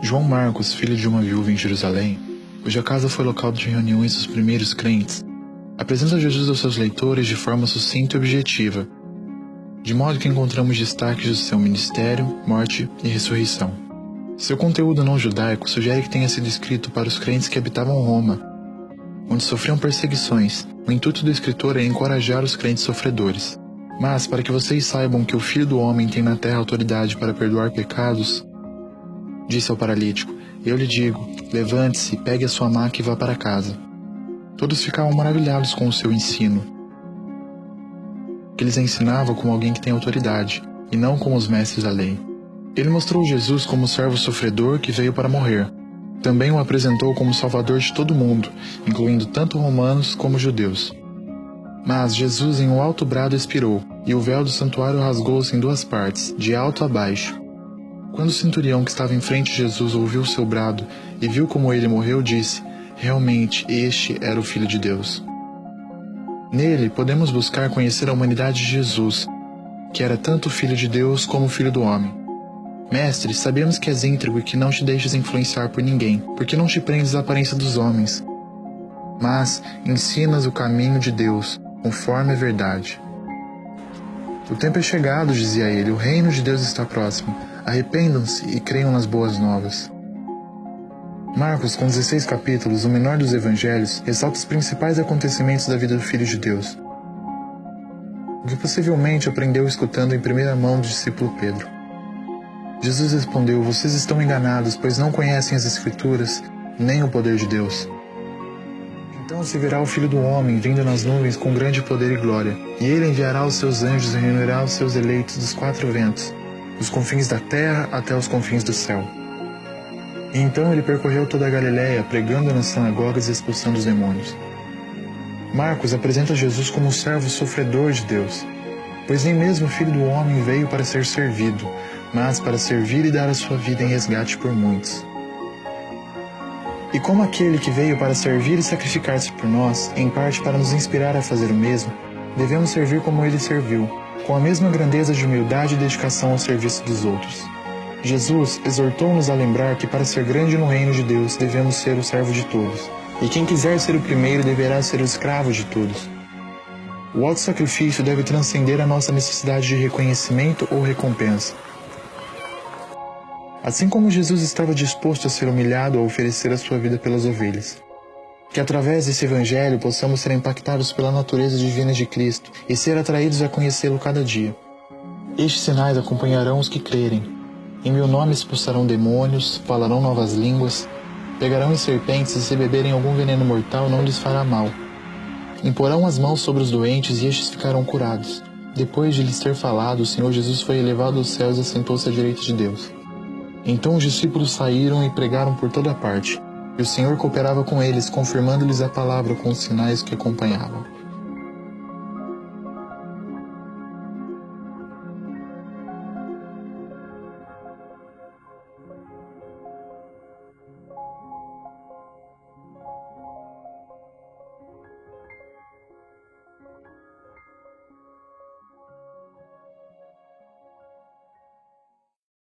João Marcos, filho de uma viúva em Jerusalém, cuja casa foi local de reuniões dos primeiros crentes, apresenta Jesus aos seus leitores de forma sucinta e objetiva, de modo que encontramos destaques do seu ministério, morte e ressurreição. Seu conteúdo não judaico sugere que tenha sido escrito para os crentes que habitavam Roma, onde sofriam perseguições. O intuito do escritor é encorajar os crentes sofredores. Mas, para que vocês saibam que o Filho do Homem tem na terra autoridade para perdoar pecados, disse ao paralítico, eu lhe digo, levante-se, pegue a sua maca e vá para casa. Todos ficavam maravilhados com o seu ensino, que eles ensinavam como alguém que tem autoridade, e não como os mestres da lei. Ele mostrou Jesus como o servo sofredor que veio para morrer. Também o apresentou como salvador de todo mundo, incluindo tanto romanos como judeus. Mas Jesus em um alto brado expirou, e o véu do santuário rasgou-se em duas partes, de alto a baixo. Quando o centurião que estava em frente de Jesus ouviu seu brado e viu como ele morreu, disse, realmente este era o Filho de Deus. Nele podemos buscar conhecer a humanidade de Jesus, que era tanto Filho de Deus como Filho do Homem. Mestre, sabemos que és íntegro e que não te deixas influenciar por ninguém, porque não te prendes à aparência dos homens, mas ensinas o caminho de Deus, conforme a verdade. O tempo é chegado, dizia ele, o reino de Deus está próximo. Arrependam-se e creiam nas boas novas. Marcos, com 16 capítulos, o menor dos evangelhos, ressalta os principais acontecimentos da vida do Filho de Deus, o que possivelmente aprendeu escutando em primeira mão do discípulo Pedro. Jesus respondeu, vocês estão enganados, pois não conhecem as Escrituras, nem o poder de Deus. Então se verá o Filho do Homem vindo nas nuvens com grande poder e glória, e ele enviará os seus anjos e reunirá os seus eleitos dos quatro ventos, dos confins da terra até os confins do céu. E então ele percorreu toda a Galiléia, pregando nas sinagogas e expulsando os demônios. Marcos apresenta Jesus como o servo sofredor de Deus, pois nem mesmo o Filho do Homem veio para ser servido, mas para servir e dar a sua vida em resgate por muitos. E como aquele que veio para servir e sacrificar-se por nós, em parte para nos inspirar a fazer o mesmo, devemos servir como ele serviu, com a mesma grandeza de humildade e dedicação ao serviço dos outros. Jesus exortou-nos a lembrar que para ser grande no reino de Deus devemos ser o servo de todos, e quem quiser ser o primeiro deverá ser o escravo de todos. O auto-sacrifício deve transcender a nossa necessidade de reconhecimento ou recompensa. Assim como Jesus estava disposto a ser humilhado ao oferecer a sua vida pelas ovelhas. Que através desse evangelho possamos ser impactados pela natureza divina de Cristo e ser atraídos a conhecê-lo cada dia. Estes sinais acompanharão os que crerem. Em meu nome expulsarão demônios, falarão novas línguas, pegarão em serpentes e se beberem algum veneno mortal não lhes fará mal. Imporão as mãos sobre os doentes e estes ficarão curados. Depois de lhes ter falado, o Senhor Jesus foi elevado aos céus e assentou-se à direita de Deus. Então os discípulos saíram e pregaram por toda parte, e o Senhor cooperava com eles, confirmando-lhes a palavra com os sinais que acompanhavam.